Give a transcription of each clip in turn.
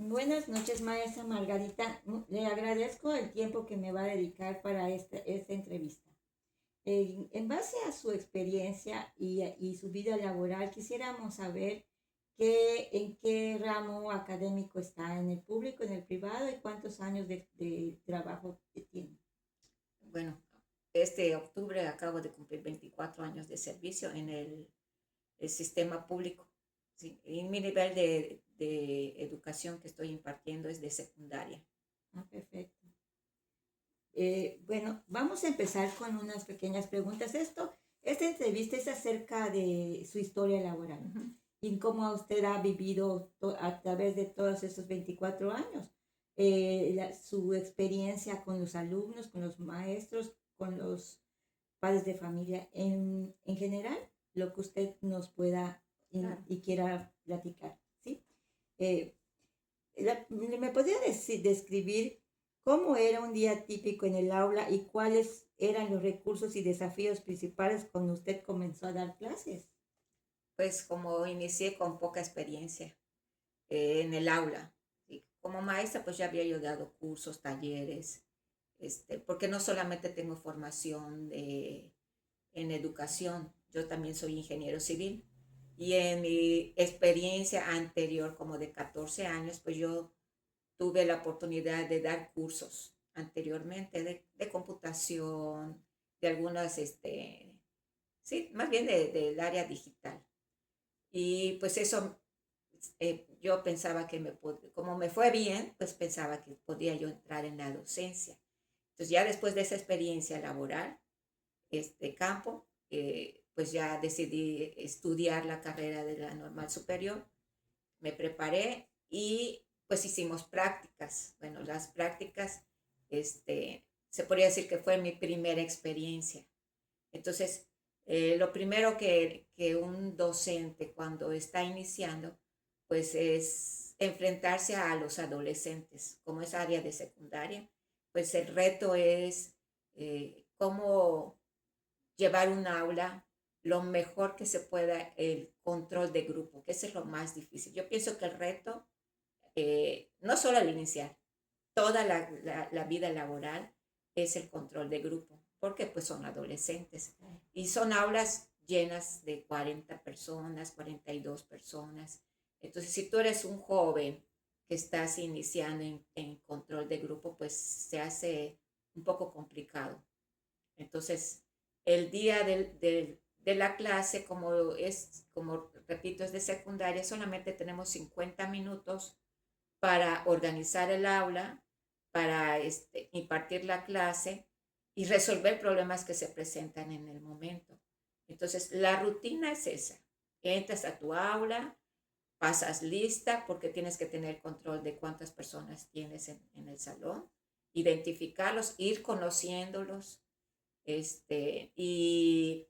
Buenas noches, maestra Margarita. Le agradezco el tiempo que me va a dedicar para esta entrevista. En base a su experiencia y su vida laboral, quisiéramos saber en qué ramo académico está, en el público, en el privado, y cuántos años de trabajo que tiene. Bueno, este octubre acabo de cumplir 24 años de servicio en el sistema público. ¿Sí? Y mi nivel de educación que estoy impartiendo es de secundaria. Ah, perfecto. Bueno, vamos a empezar con unas pequeñas preguntas. Esta entrevista es acerca de su historia laboral Uh-huh. y cómo usted ha vivido a través de todos esos 24 años, su experiencia con los alumnos, con los maestros, con los padres de familia, en general, lo que usted nos pueda Claro. y quiera platicar, ¿sí? Eh, ¿Me podría describir cómo era un día típico en el aula y cuáles eran los recursos y desafíos principales cuando usted comenzó a dar clases? Pues como inicié con poca experiencia en el aula, ¿sí? Como maestra pues ya había yo dado cursos, talleres, porque no solamente tengo formación en educación, yo también soy ingeniero civil. Y en mi experiencia anterior, como de 14 años, pues yo tuve la oportunidad de dar cursos anteriormente de computación, de algunas, sí, más bien del área digital. Y pues eso, yo pensaba que como me fue bien, pues pensaba que podía yo entrar en la docencia. Entonces ya después de esa experiencia laboral, este campo, pues ya decidí estudiar la carrera de la normal superior, me preparé y pues hicimos prácticas. Bueno, las prácticas, se podría decir que fue mi primera experiencia. Entonces, lo primero que un docente cuando está iniciando, pues es enfrentarse a los adolescentes, como es área de secundaria, pues el reto es cómo llevar un aula lo mejor que se pueda, el control de grupo, que ese es lo más difícil. Yo pienso que el reto, no solo al iniciar, toda la vida laboral es el control de grupo, porque pues son adolescentes y son aulas llenas de 40 personas, 42 personas. Entonces, si tú eres un joven que estás iniciando en control de grupo, pues se hace un poco complicado. Entonces, el día de la clase, como repito, es de secundaria, solamente tenemos 50 minutos para organizar el aula, para impartir la clase y resolver problemas que se presentan en el momento. Entonces, la rutina es esa. Entras a tu aula, pasas lista porque tienes que tener control de cuántas personas tienes en el salón, identificarlos, ir conociéndolos, y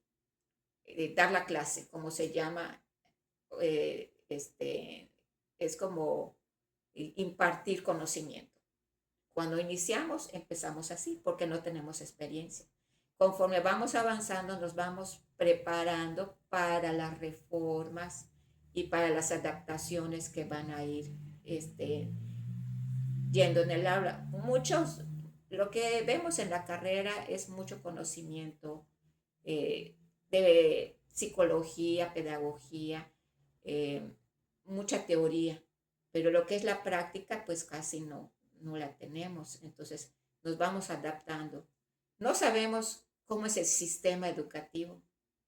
dar la clase, como se llama, es como impartir conocimiento. Cuando iniciamos, empezamos así, porque no tenemos experiencia. Conforme vamos avanzando, nos vamos preparando para las reformas y para las adaptaciones que van a ir yendo en el aula. Lo que vemos en la carrera es mucho conocimiento eh, de psicología, pedagogía, eh, mucha teoría, pero lo que es la práctica, pues casi no la tenemos. Entonces nos vamos adaptando. No sabemos cómo es el sistema educativo.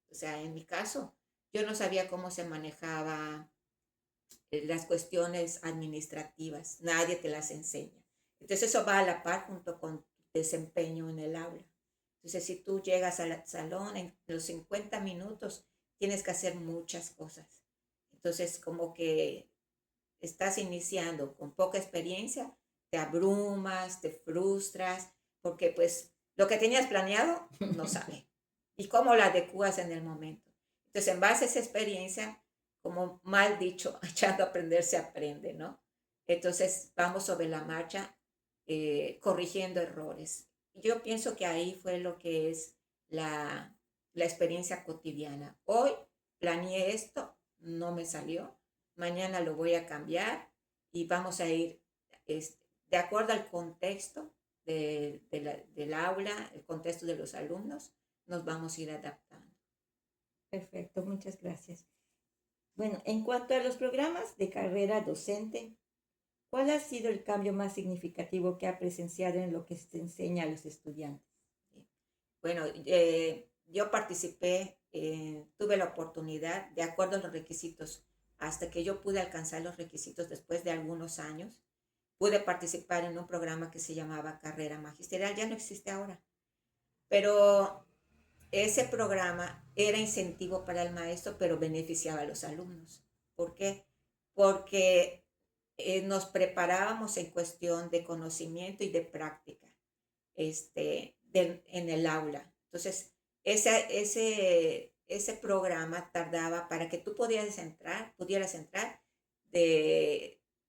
O sea, en mi caso, yo no sabía cómo se manejaba las cuestiones administrativas, nadie te las enseña. Entonces eso va a la par junto con tu desempeño en el aula. Entonces si tú llegas al salón en los 50 minutos, tienes que hacer muchas cosas. Entonces como que estás iniciando con poca experiencia, te abrumas, te frustras, porque pues lo que tenías planeado no sale. ¿Y cómo lo adecuas en el momento? Entonces, en base a esa experiencia, como mal dicho, echando a aprender se aprende, ¿no? Entonces, vamos sobre la marcha, corrigiendo errores. Yo pienso que ahí fue lo que es la experiencia cotidiana. Hoy planeé esto, no me salió, mañana lo voy a cambiar y vamos a ir de acuerdo al contexto del aula, el contexto de los alumnos, nos vamos a ir adaptando. Perfecto, muchas gracias. Bueno, en cuanto a los programas de carrera docente, ¿cuál ha sido el cambio más significativo que ha presenciado en lo que se enseña a los estudiantes? Bueno, yo participé, tuve la oportunidad, de acuerdo a los requisitos, hasta que yo pude alcanzar los requisitos después de algunos años, pude participar en un programa que se llamaba Carrera Magisterial, ya no existe ahora, pero ese programa era incentivo para el maestro, pero beneficiaba a los alumnos. ¿Por qué? Porque nos preparábamos en cuestión de conocimiento y de práctica en el aula. Entonces, ese programa tardaba, para que tú pudieras entrar,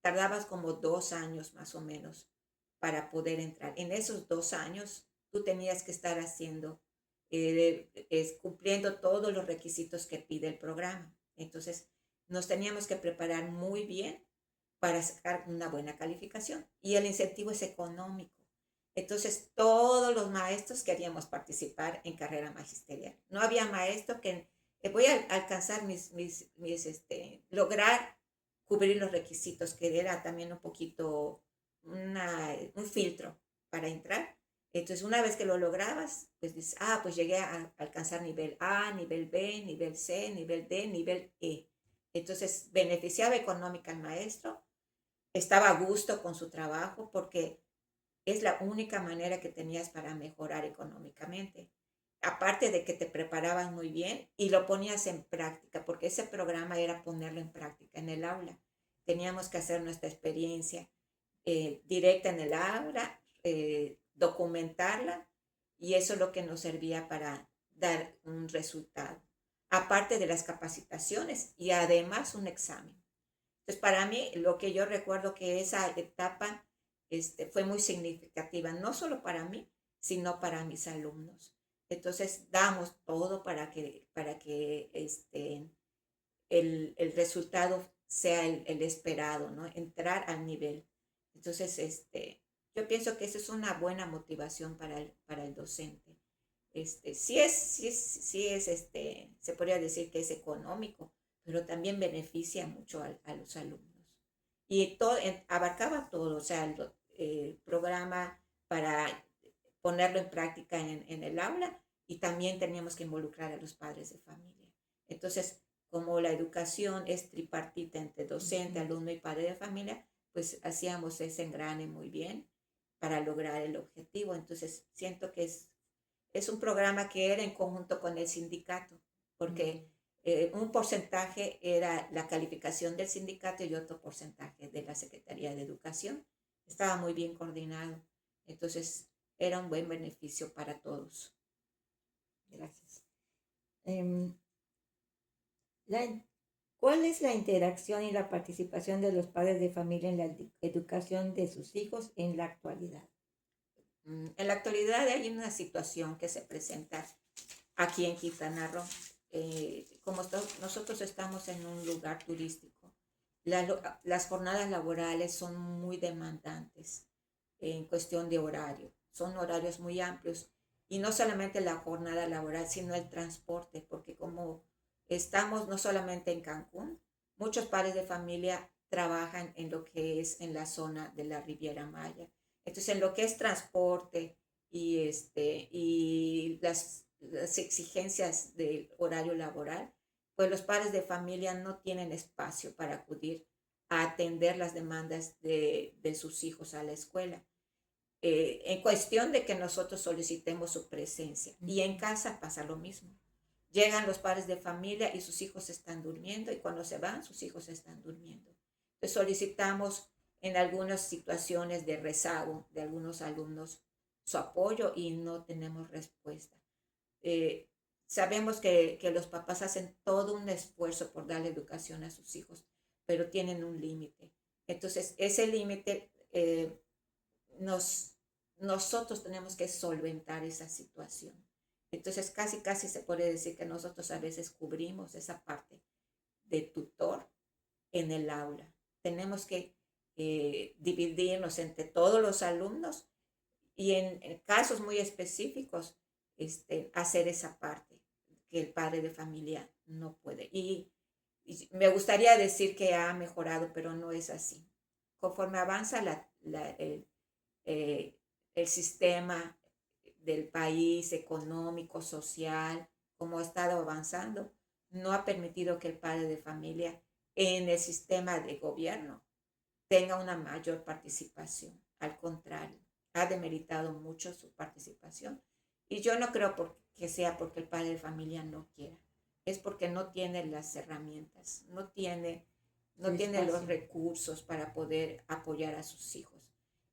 tardabas como 2 años más o menos para poder entrar. En esos 2 años, tú tenías que estar cumpliendo todos los requisitos que pide el programa. Entonces, nos teníamos que preparar muy bien para sacar una buena calificación. Y el incentivo es económico. Entonces, todos los maestros queríamos participar en carrera magisterial. No había maestro que voy a alcanzar lograr cubrir los requisitos, que era también un poquito un filtro para entrar. Entonces, una vez que lo lograbas, pues dices, pues llegué a alcanzar nivel A, nivel B, nivel C, nivel D, nivel E. Entonces, beneficiaba económica al maestro, estaba a gusto con su trabajo porque es la única manera que tenías para mejorar económicamente. Aparte de que te preparaban muy bien y lo ponías en práctica, porque ese programa era ponerlo en práctica en el aula. Teníamos que hacer nuestra experiencia directa en el aula, documentarla, y eso es lo que nos servía para dar un resultado. Aparte de las capacitaciones y además un examen. Entonces, para mí, lo que yo recuerdo que esa etapa fue muy significativa, no solo para mí, sino para mis alumnos. Entonces, damos todo para que el resultado sea el esperado, ¿no? Entrar al nivel. Entonces, yo pienso que esa es una buena motivación para el docente. Sí es, se podría decir que es económico, pero también beneficia mucho a los alumnos. Y abarcaba todo, o sea, el programa para ponerlo en práctica en el aula, y también teníamos que involucrar a los padres de familia. Entonces, como la educación es tripartita entre docente, alumno y padre de familia, pues hacíamos ese engrane muy bien para lograr el objetivo. Entonces, siento que es un programa que era en conjunto con el sindicato, porque un porcentaje era la calificación del sindicato y otro porcentaje de la Secretaría de Educación. Estaba muy bien coordinado. Entonces, era un buen beneficio para todos. Gracias. ¿Cuál es la interacción y la participación de los padres de familia en la educación de sus hijos en la actualidad? En la actualidad hay una situación que se presenta aquí en Quintana Roo. Como nosotros estamos en un lugar turístico, las jornadas laborales son muy demandantes en cuestión de horario. Son horarios muy amplios. Y no solamente la jornada laboral, sino el transporte, porque como estamos no solamente en Cancún, muchos padres de familia trabajan en lo que es en la zona de la Riviera Maya. Entonces, en lo que es transporte y las exigencias del horario laboral, pues los padres de familia no tienen espacio para acudir a atender las demandas de sus hijos a la escuela. En cuestión de que nosotros solicitemos su presencia. Y en casa pasa lo mismo. Llegan los padres de familia y sus hijos están durmiendo, y cuando se van, sus hijos están durmiendo. Entonces solicitamos en algunas situaciones de rezago de algunos alumnos su apoyo y no tenemos respuesta. Sabemos que los papás hacen todo un esfuerzo por darle educación a sus hijos, pero tienen un límite. Entonces, ese límite nosotros tenemos que solventar esa situación. Entonces, casi se puede decir que nosotros a veces cubrimos esa parte de tutor en el aula. Tenemos que dividirnos entre todos los alumnos y en casos muy específicos, hacer esa parte que el padre de familia no puede. Y me gustaría decir que ha mejorado, pero no es así. Conforme avanza eh, el sistema del país económico, social, como ha estado avanzando, no ha permitido que el padre de familia en el sistema de gobierno tenga una mayor participación. Al contrario, ha demeritado mucho su participación. Y yo no creo que sea porque el padre de familia no quiera, es porque no tiene las herramientas, no tiene los recursos para poder apoyar a sus hijos.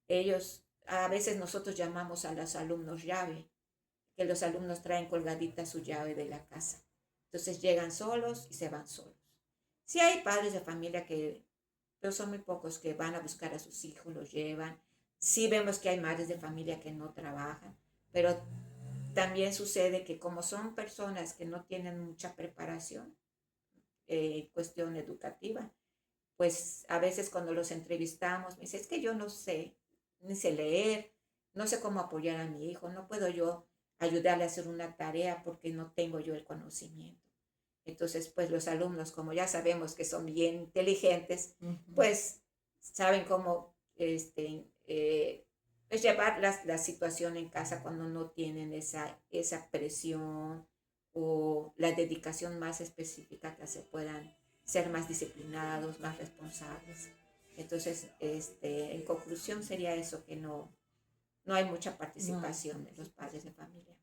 Ellos, a veces nosotros llamamos a los alumnos llave, que los alumnos traen colgadita su llave de la casa. Entonces llegan solos y se van solos. Sí hay padres de familia pero son muy pocos que van a buscar a sus hijos, los llevan. Sí vemos que hay madres de familia que no trabajan, pero también sucede que como son personas que no tienen mucha preparación, cuestión educativa, pues a veces cuando los entrevistamos me dice, es que yo no sé, ni sé leer, no sé cómo apoyar a mi hijo, no puedo yo ayudarle a hacer una tarea porque no tengo yo el conocimiento. Entonces, pues los alumnos, como ya sabemos que son bien inteligentes, pues saben cómo pues llevar la situación en casa cuando no tienen esa presión o la dedicación más específica que se puedan ser más disciplinados, más responsables. Entonces, en conclusión sería eso, que no hay mucha participación de los padres de familia.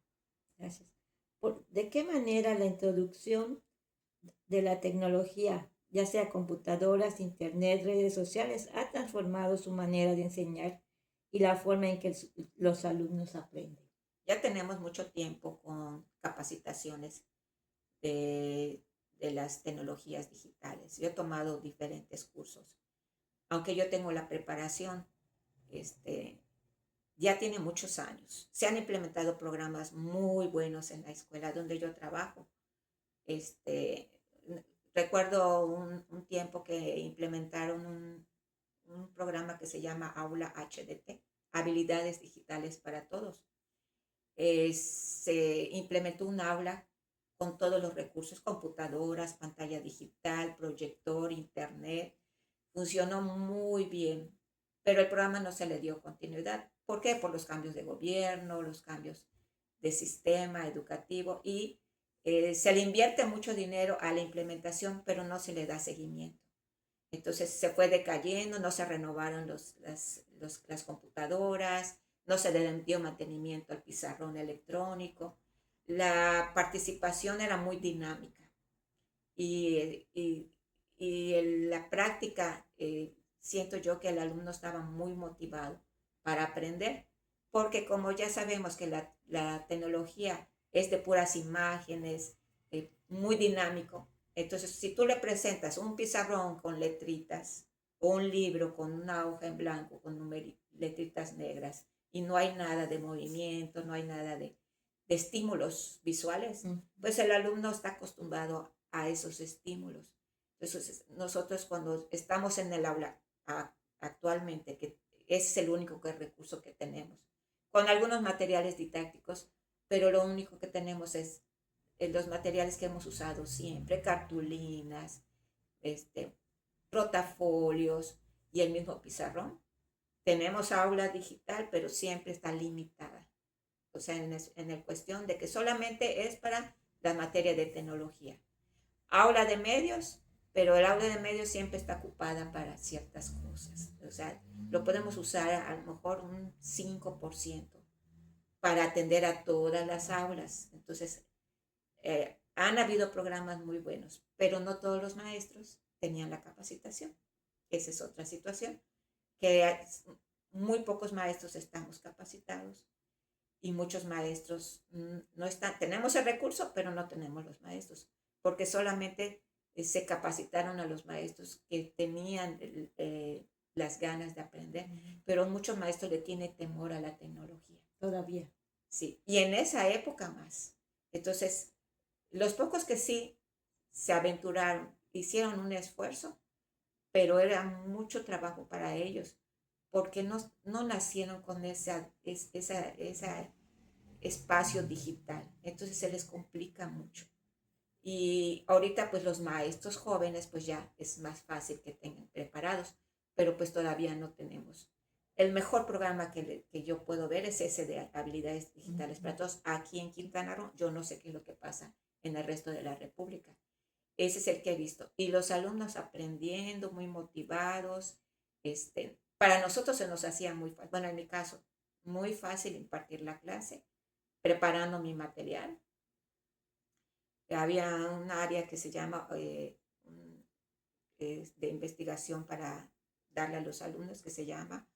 Gracias. ¿De qué manera la introducción de la tecnología, ya sea computadoras, internet, redes sociales, ha transformado su manera de enseñar y la forma en que los alumnos aprenden? Ya tenemos mucho tiempo con capacitaciones de las tecnologías digitales. Yo he tomado diferentes cursos. Aunque yo tengo la preparación, ya tiene muchos años. Se han implementado programas muy buenos en la escuela donde yo trabajo. Este, recuerdo un tiempo que implementaron un programa que se llama Aula HDT, Habilidades Digitales para Todos. Se implementó un aula con todos los recursos, computadoras, pantalla digital, proyector, internet. Funcionó muy bien, pero el programa no se le dio continuidad. ¿Por qué? Por los cambios de gobierno, los cambios de sistema educativo y se le invierte mucho dinero a la implementación, pero no se le da seguimiento. Entonces se fue decayendo, no se renovaron las computadoras, no se le dio mantenimiento al pizarrón electrónico. La participación era muy dinámica y la práctica, siento yo que el alumno estaba muy motivado para aprender, porque como ya sabemos que la tecnología es de puras imágenes, muy dinámico, entonces si tú le presentas un pizarrón con letritas o un libro con una hoja en blanco con letritas negras y no hay nada de movimiento, no hay nada de estímulos visuales, pues el alumno está acostumbrado a esos estímulos. Entonces, nosotros cuando estamos en el aula actualmente, que es el único recurso que tenemos, con algunos materiales didácticos, pero lo único que tenemos es los materiales que hemos usado siempre, cartulinas, rotafolios y el mismo pizarrón. Tenemos aula digital, pero siempre está limitada. O sea, en el cuestión de que solamente es para la materia de tecnología. Aula de medios, pero el aula de medios siempre está ocupada para ciertas cosas. O sea, lo podemos usar a lo mejor un 5% para atender a todas las aulas. Entonces, han habido programas muy buenos, pero no todos los maestros tenían la capacitación. Esa es otra situación, que muy pocos maestros estamos capacitados y muchos maestros no están. Tenemos el recurso, pero no tenemos los maestros, porque solamente se capacitaron a los maestros que tenían las ganas de aprender, pero muchos maestros le tienen temor a la tecnología. Todavía. Sí, y en esa época más. Entonces, los pocos que sí se aventuraron, hicieron un esfuerzo, pero era mucho trabajo para ellos, porque no nacieron con esa espacio digital, entonces se les complica mucho. Y ahorita pues los maestros jóvenes pues ya es más fácil que tengan preparados, pero pues todavía no tenemos. El mejor programa que yo puedo ver es ese de habilidades digitales para todos aquí en Quintana Roo. Yo no sé qué es lo que pasa en el resto de la República. Ese es el que he visto. Y los alumnos aprendiendo, muy motivados. Para nosotros se nos hacía muy fácil, bueno, en mi caso, muy fácil impartir la clase, preparando mi material. Había un área que se llama de investigación para darle a los alumnos que se llama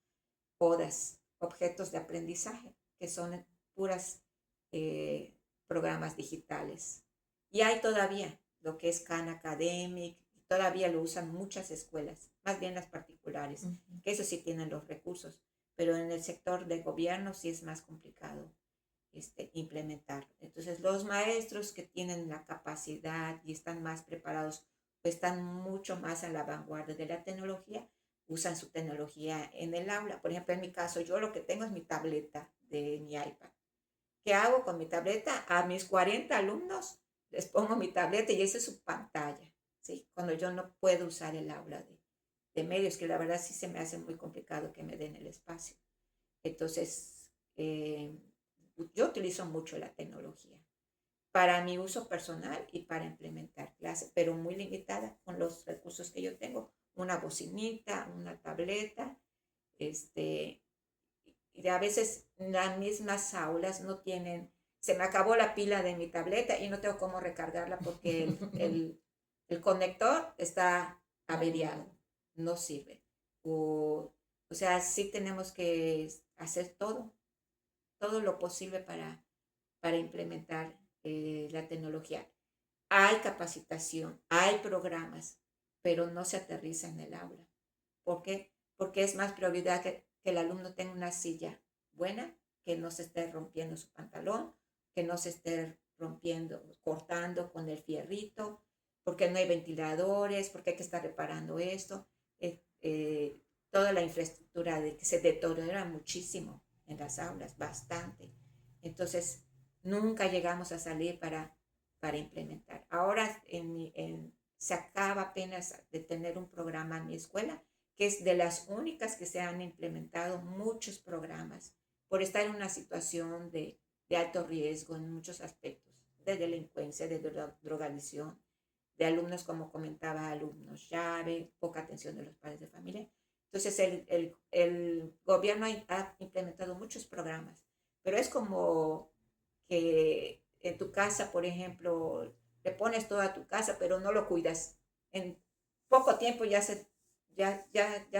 ODAS, objetos de aprendizaje, que son puras programas digitales. Y hay todavía lo que es Khan Academic, todavía lo usan muchas escuelas, más bien las particulares, que eso sí tienen los recursos, pero en el sector de gobierno sí es más complicado implementar. Entonces los maestros que tienen la capacidad y están más preparados, pues están mucho más a la vanguardia de la tecnología, usan su tecnología en el aula. Por ejemplo, en mi caso, yo lo que tengo es mi tableta de mi iPad. ¿Qué hago con mi tableta? A mis 40 alumnos les pongo mi tableta y esa es su pantalla, ¿sí? Cuando yo no puedo usar el aula de medios, que la verdad sí se me hace muy complicado que me den el espacio. Entonces, yo utilizo mucho la tecnología para mi uso personal y para implementar clases, pero muy limitada con los recursos que yo tengo. Una bocinita, una tableta, y a veces las mismas aulas no tienen, se me acabó la pila de mi tableta y no tengo cómo recargarla porque el conector está averiado, no sirve. O sea, sí tenemos que hacer todo lo posible para implementar la tecnología. Hay capacitación, hay programas, pero no se aterriza en el aula. ¿Por qué? Porque es más prioridad que el alumno tenga una silla buena, que no se esté rompiendo su pantalón, que no se esté rompiendo, cortando con el fierrito, porque no hay ventiladores, porque hay que estar reparando esto. Toda la infraestructura que se deteriora muchísimo en las aulas, bastante. Entonces, nunca llegamos a salir para implementar. Ahora se acaba apenas de tener un programa en mi escuela, que es de las únicas que se han implementado muchos programas por estar en una situación de alto riesgo en muchos aspectos, de delincuencia, de drogadicción, de alumnos, como comentaba, alumnos llave, poca atención de los padres de familia. Entonces, el gobierno ha implementado muchos programas, pero es como que en tu casa, por ejemplo, le pones toda tu casa, pero no lo cuidas. En poco tiempo ya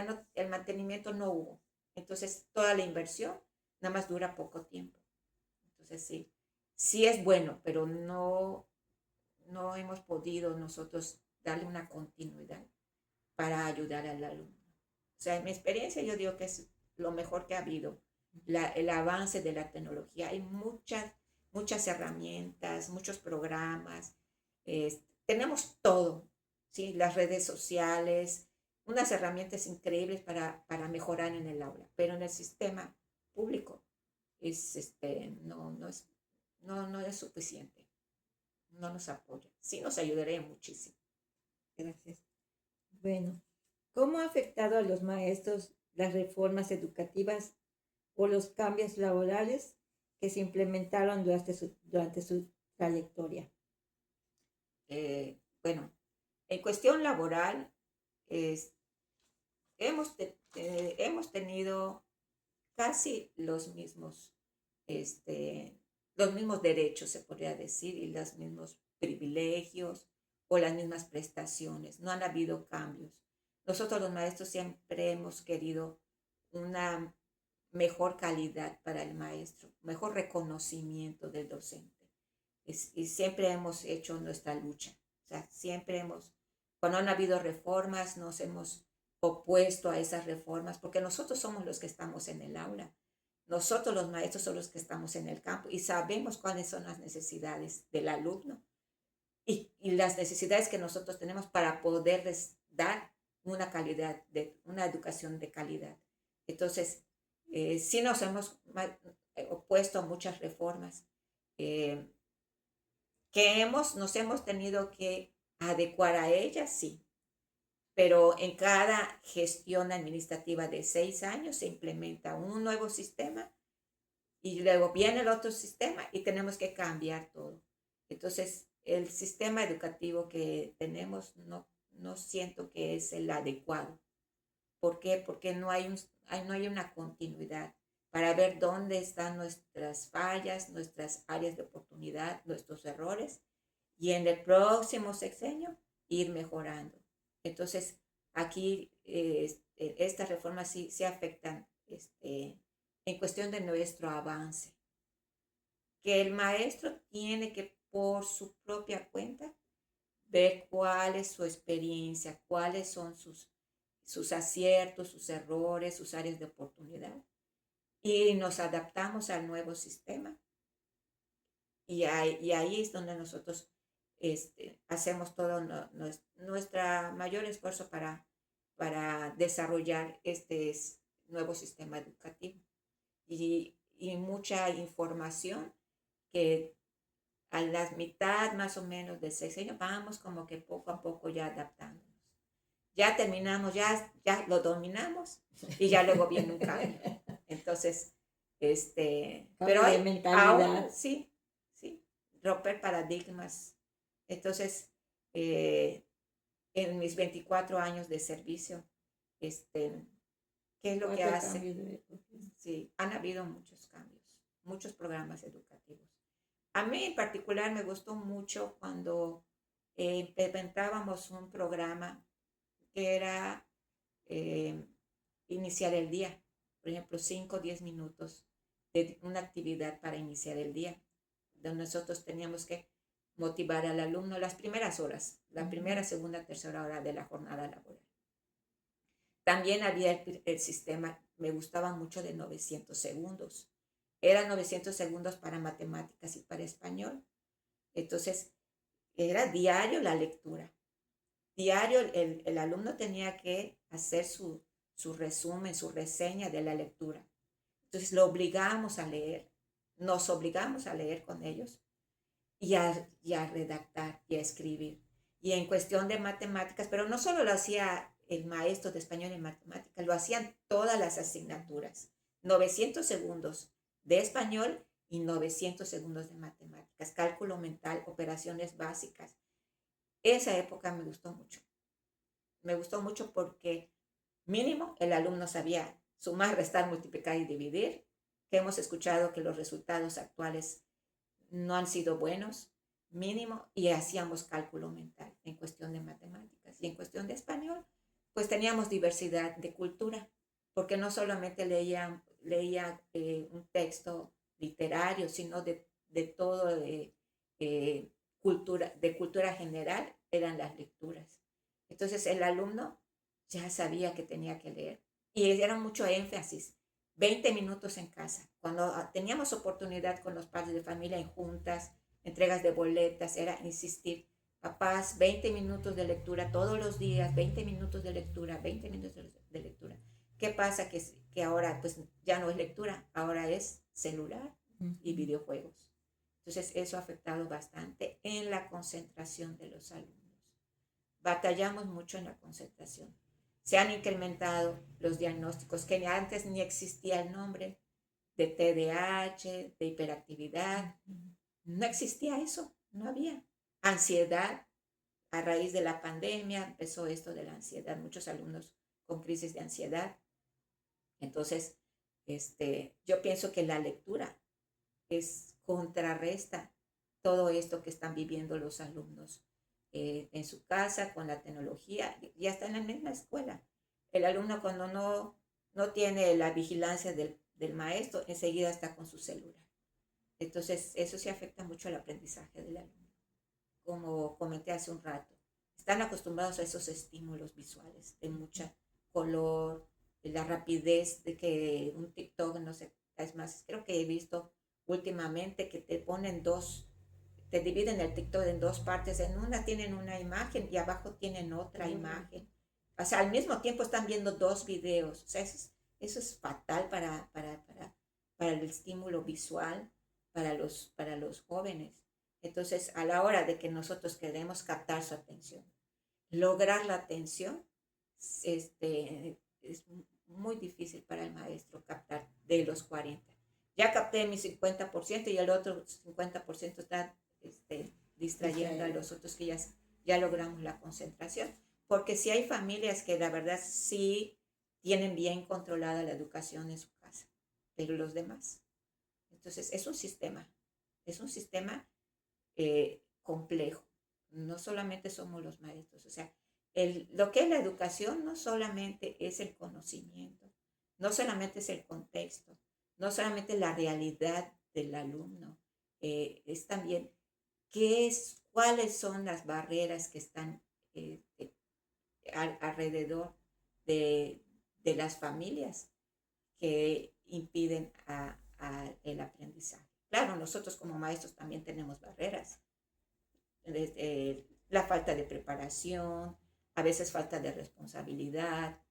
no, el mantenimiento no hubo. Entonces, toda la inversión nada más dura poco tiempo. Entonces, sí es bueno, pero no hemos podido nosotros darle una continuidad para ayudar al alumno. O sea, en mi experiencia yo digo que es lo mejor que ha habido, el avance de la tecnología. Hay muchas herramientas, muchos programas, tenemos todo, ¿sí? Las redes sociales, unas herramientas increíbles para mejorar en el aula, pero en el sistema público no es suficiente, no nos apoya. Sí nos ayudaría muchísimo. Gracias. Bueno, ¿cómo ha afectado a los maestros las reformas educativas o los cambios laborales que se implementaron durante su trayectoria? Bueno, en cuestión laboral, hemos tenido casi los mismos derechos, se podría decir, y los mismos privilegios o las mismas prestaciones. No han habido cambios. Nosotros los maestros siempre hemos querido una mejor calidad para el maestro, mejor reconocimiento del docente. Y siempre hemos hecho nuestra lucha. O sea, cuando han habido reformas, nos hemos opuesto a esas reformas, porque nosotros somos los que estamos en el aula. Nosotros los maestros somos los que estamos en el campo y sabemos cuáles son las necesidades del alumno y las necesidades que nosotros tenemos para poderles dar una educación de calidad. Entonces, sí nos hemos opuesto a muchas reformas eh, nos hemos tenido que adecuar a ellas, sí, pero en cada gestión administrativa de 6 años se implementa un nuevo sistema y luego viene el otro sistema y tenemos que cambiar todo. Entonces, el sistema educativo que tenemos no siento que es el adecuado. ¿Por qué? Porque no hay una continuidad para ver dónde están nuestras fallas, nuestras áreas de oportunidad, nuestros errores, y en el próximo sexenio ir mejorando. Entonces, aquí estas reformas sí afectan en cuestión de nuestro avance, que el maestro tiene que por su propia cuenta ver cuál es su experiencia, cuáles son sus aciertos, sus errores, sus áreas de oportunidad, y nos adaptamos al nuevo sistema. Y ahí es donde nosotros hacemos todo nuestro mayor esfuerzo para desarrollar este nuevo sistema educativo. Y mucha información que a la mitad más o menos del sexenio vamos como que poco a poco ya adaptándonos. Ya terminamos, ya lo dominamos y ya luego viene un cambio. Entonces, pero de mentalidad. ahora sí, romper paradigmas. Entonces, en mis 24 años de servicio, ¿qué es lo que hace? Sí, han habido muchos cambios, muchos programas educativos. A mí en particular me gustó mucho cuando implementábamos un programa que era iniciar el día. Por ejemplo, 5 o 10 minutos de una actividad para iniciar el día, donde nosotros teníamos que motivar al alumno las primeras horas, la primera, segunda, tercera hora de la jornada laboral. También había el sistema, me gustaba mucho, de 900 segundos. Eran 900 segundos para matemáticas y para español. Entonces, era diario la lectura. Diario el alumno tenía que hacer su resumen, su reseña de la lectura. Entonces, lo obligamos a leer, nos obligamos a leer con ellos y a redactar y a escribir. Y en cuestión de matemáticas, pero no solo lo hacía el maestro de español y matemáticas, lo hacían todas las asignaturas. 900 segundos de español y 900 segundos de matemáticas, cálculo mental, operaciones básicas. Esa época me gustó mucho. Me gustó mucho porque mínimo el alumno sabía sumar, restar, multiplicar y dividir, que hemos escuchado que los resultados actuales no han sido buenos, mínimo, y hacíamos cálculo mental en cuestión de matemáticas. Y en cuestión de español, pues teníamos diversidad de cultura, porque no solamente leía un texto literario, sino de todo, cultura general, eran las lecturas. Entonces el alumno ya sabía que tenía que leer. Y era mucho énfasis. 20 minutos en casa. Cuando teníamos oportunidad con los padres de familia en juntas, entregas de boletas, era insistir. Papás, 20 minutos de lectura todos los días, 20 minutos de lectura, 20 minutos de lectura. ¿Qué pasa? Que ahora pues ya no es lectura, ahora es celular y videojuegos. Entonces eso ha afectado bastante en la concentración de los alumnos. Batallamos mucho en la concentración. Se han incrementado los diagnósticos, que antes ni existía el nombre de TDAH, de hiperactividad. No existía eso, no había. Ansiedad, a raíz de la pandemia empezó esto de la ansiedad, muchos alumnos con crisis de ansiedad. Entonces, yo pienso que la lectura contrarresta todo esto que están viviendo los alumnos en su casa, con la tecnología, y hasta en la misma escuela. El alumno, cuando no tiene la vigilancia del maestro, enseguida está con su celular. Entonces, eso sí afecta mucho al aprendizaje del alumno. Como comenté hace un rato, están acostumbrados a esos estímulos visuales de mucha color, de la rapidez de que un TikTok, no sé, es más, creo que he visto últimamente que te ponen te dividen el TikTok en dos partes. En una tienen una imagen y abajo tienen otra imagen O sea, al mismo tiempo están viendo dos videos. O sea, eso es fatal para el estímulo visual, para los jóvenes. Entonces, a la hora de que nosotros queremos captar su atención, lograr la atención, es muy difícil para el maestro captar de los 40. Ya capté mi 50% y el otro 50% está distrayendo a los otros que ya logramos la concentración. Porque si hay familias que la verdad sí tienen bien controlada la educación en su casa, pero los demás. Entonces es un sistema complejo. No solamente somos los maestros, o sea, lo que es la educación no solamente es el conocimiento, no solamente es el contexto, no solamente la realidad del alumno, es también cuáles son las barreras que están eh, alrededor de, de, las familias que impiden el aprendizaje. Claro, nosotros como maestros también tenemos barreras, la falta de preparación, a veces falta de responsabilidad,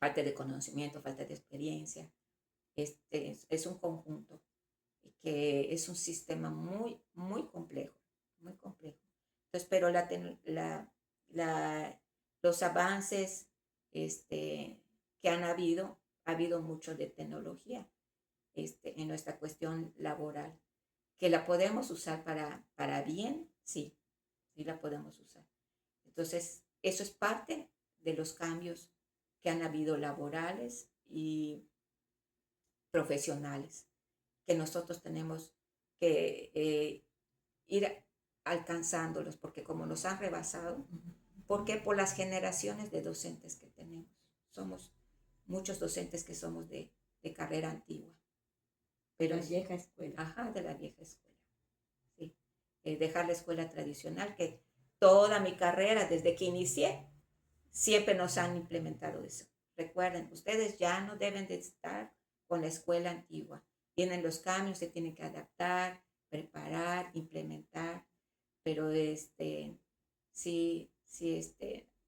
falta de conocimiento, falta de experiencia. Es un conjunto que es un sistema muy, muy complejo, muy complejo. Entonces, pero los avances que ha habido mucho de tecnología en nuestra cuestión laboral, que la podemos usar para bien, sí, sí la podemos usar. Entonces, eso es parte de los cambios que han habido laborales y profesionales, que nosotros tenemos que ir alcanzándolos, porque como nos han rebasado, porque por las generaciones de docentes que tenemos, somos muchos docentes que somos de carrera antigua. Pero la vieja escuela. Ajá, de la vieja escuela. Sí. Dejar la escuela tradicional, que toda mi carrera, desde que inicié, siempre nos han implementado eso. Recuerden, ustedes ya no deben de estar con la escuela antigua. Vienen los cambios, se tienen que adaptar, preparar, implementar, pero sí,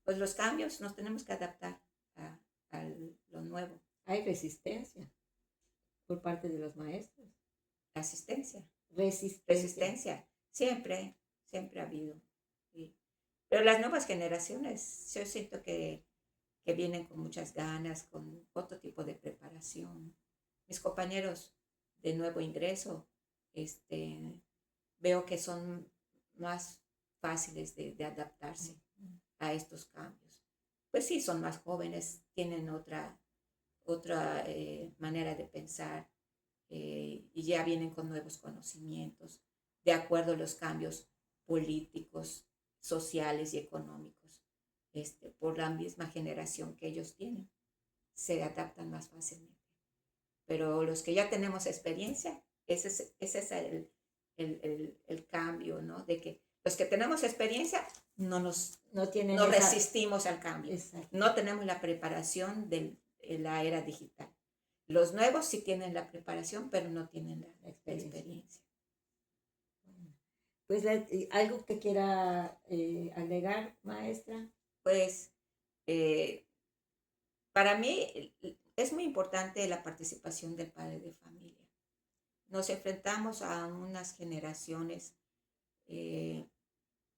pues los cambios nos tenemos que adaptar a lo nuevo. Hay resistencia por parte de los maestros. Asistencia. Resistencia. Siempre ha habido. Sí. Pero las nuevas generaciones, yo siento que vienen con muchas ganas, con otro tipo de preparación. Mis compañeros de nuevo ingreso, veo que son más fáciles de adaptarse a estos cambios. Pues sí, son más jóvenes, tienen otra manera de pensar y ya vienen con nuevos conocimientos de acuerdo a los cambios políticos, sociales y económicos. Por la misma generación que ellos tienen, se adaptan más fácilmente. Pero los que ya tenemos experiencia, ese es el cambio, ¿no? De que los que tenemos experiencia no resistimos al cambio. Exacto. No tenemos la preparación de la era digital. Los nuevos sí tienen la preparación, pero no tienen la experiencia. Pues algo que quiera agregar, maestra. Pues para mí es muy importante la participación del padre de familia. Nos enfrentamos a unas generaciones,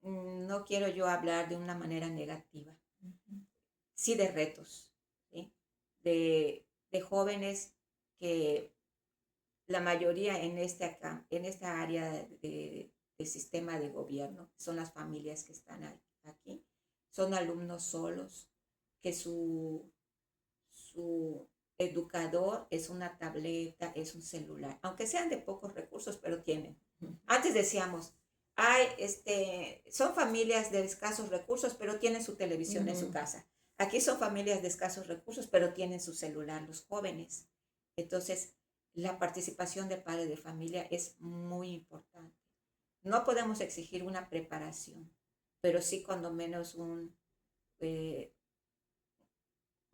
no quiero yo hablar de una manera negativa, sí de retos, ¿sí? De jóvenes que la mayoría en esta área de sistema de gobierno, son las familias que están aquí, son alumnos solos, que su educador es una tableta, es un celular, aunque sean de pocos recursos, pero tienen. Antes decíamos, son familias de escasos recursos, pero tienen su televisión en su casa. Aquí son familias de escasos recursos, pero tienen su celular, los jóvenes. Entonces, la participación del padre de familia es muy importante. No podemos exigir una preparación, pero sí cuando menos un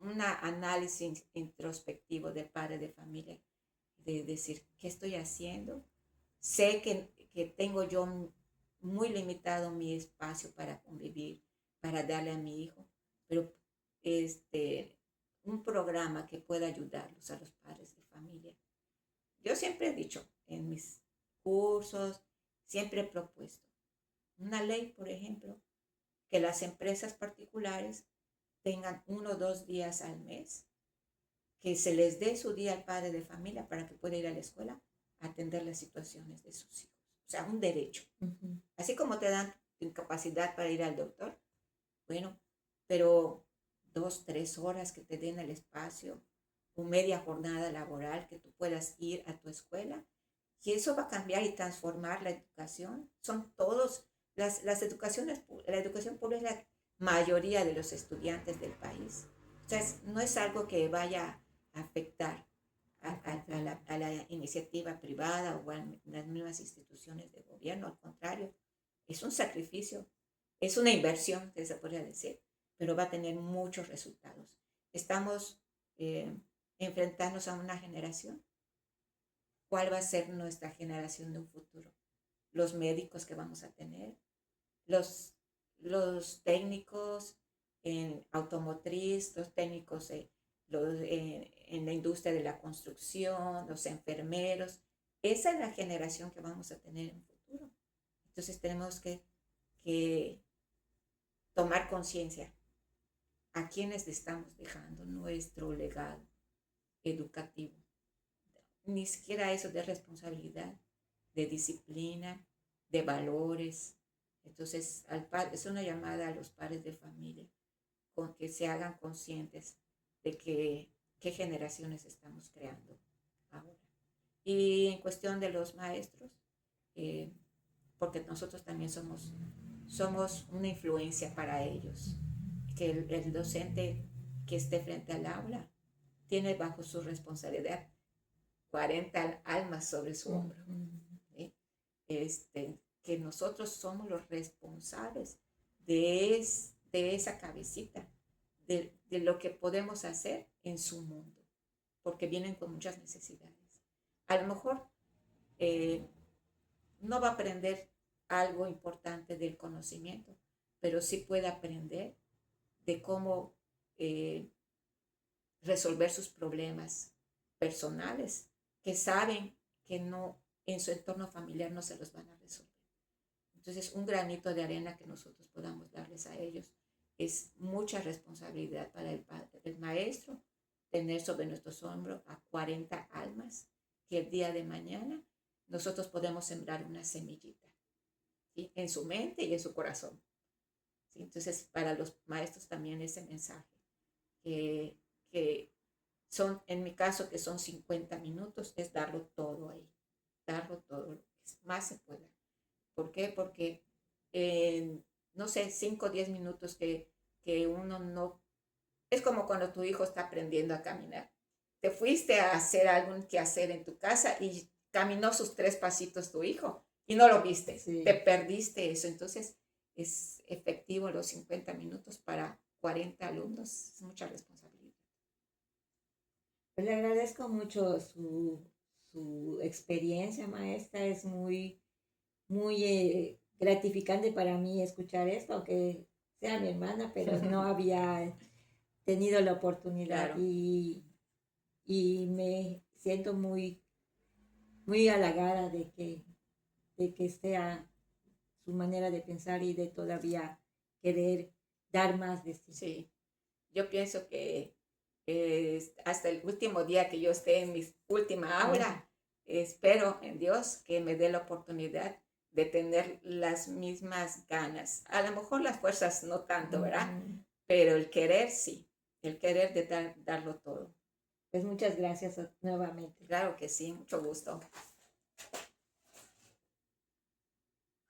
análisis introspectivo del padre de familia, de decir, ¿qué estoy haciendo? Sé que tengo yo muy limitado mi espacio para convivir, para darle a mi hijo, pero un programa que pueda ayudarlos a los padres de familia. Yo siempre he dicho en mis cursos, siempre he propuesto una ley, por ejemplo, que las empresas particulares tengan 1 o 2 días al mes, que se les dé su día al padre de familia para que pueda ir a la escuela a atender las situaciones de sus hijos. O sea, un derecho. Ujú. Así como te dan incapacidad para ir al doctor, bueno, pero 2, 3 horas que te den el espacio, o media jornada laboral que tú puedas ir a tu escuela, y eso va a cambiar y transformar la educación. Son todos, las educaciones, la educación pública es la mayoría de los estudiantes del país. O sea, no es algo que vaya a afectar a la iniciativa privada o a las nuevas instituciones de gobierno, al contrario, es un sacrificio, es una inversión, que se podría decir, pero va a tener muchos resultados. Estamos enfrentándonos a una generación. ¿Cuál va a ser nuestra generación de un futuro? Los médicos que vamos a tener, los, los técnicos en automotriz, los técnicos en la industria de la construcción, los enfermeros. Esa es la generación que vamos a tener en el futuro. Entonces tenemos que tomar conciencia a quienes le estamos dejando nuestro legado educativo. Ni siquiera eso de responsabilidad, de disciplina, de valores. Entonces, es una llamada a los padres de familia con que se hagan conscientes de qué generaciones estamos creando ahora. Y en cuestión de los maestros, porque nosotros también somos una influencia para ellos, que el docente que esté frente al aula tiene bajo su responsabilidad 40 almas sobre su hombro. ¿Sí? Que nosotros somos los responsables de esa cabecita, de lo que podemos hacer en su mundo, porque vienen con muchas necesidades. A lo mejor no va a aprender algo importante del conocimiento, pero sí puede aprender de cómo resolver sus problemas personales, que saben que no, en su entorno familiar no se los van a resolver. Entonces, un granito de arena que nosotros podamos darles a ellos es mucha responsabilidad para el maestro, tener sobre nuestros hombros a 40 almas que el día de mañana nosotros podemos sembrar una semillita, ¿sí? En su mente y en su corazón. ¿Sí? Entonces, para los maestros también ese mensaje, que son, en mi caso, que son 50 minutos, es darlo todo ahí, darlo todo, lo que más se pueda. ¿Por qué? Porque, no sé, 5 o 10 minutos que uno no... Es como cuando tu hijo está aprendiendo a caminar. Te fuiste a hacer algún quehacer en tu casa y caminó sus 3 pasitos tu hijo y no lo viste. Sí. Te perdiste eso. Entonces, es efectivo los 50 minutos para 40 alumnos. Es mucha responsabilidad. Pues le agradezco mucho su experiencia, maestra. Es muy gratificante para mí escuchar esto, aunque sea mi hermana, pero no había tenido la oportunidad. Claro. Y me siento muy halagada de que sea su manera de pensar y de todavía querer dar más de sí. Sí, yo pienso que hasta el último día que yo esté en mi última aula, espero en Dios que me dé la oportunidad de tener las mismas ganas. A lo mejor las fuerzas no tanto, ¿verdad? Pero el querer sí, el querer de darlo todo. Pues muchas gracias nuevamente. Claro que sí, mucho gusto.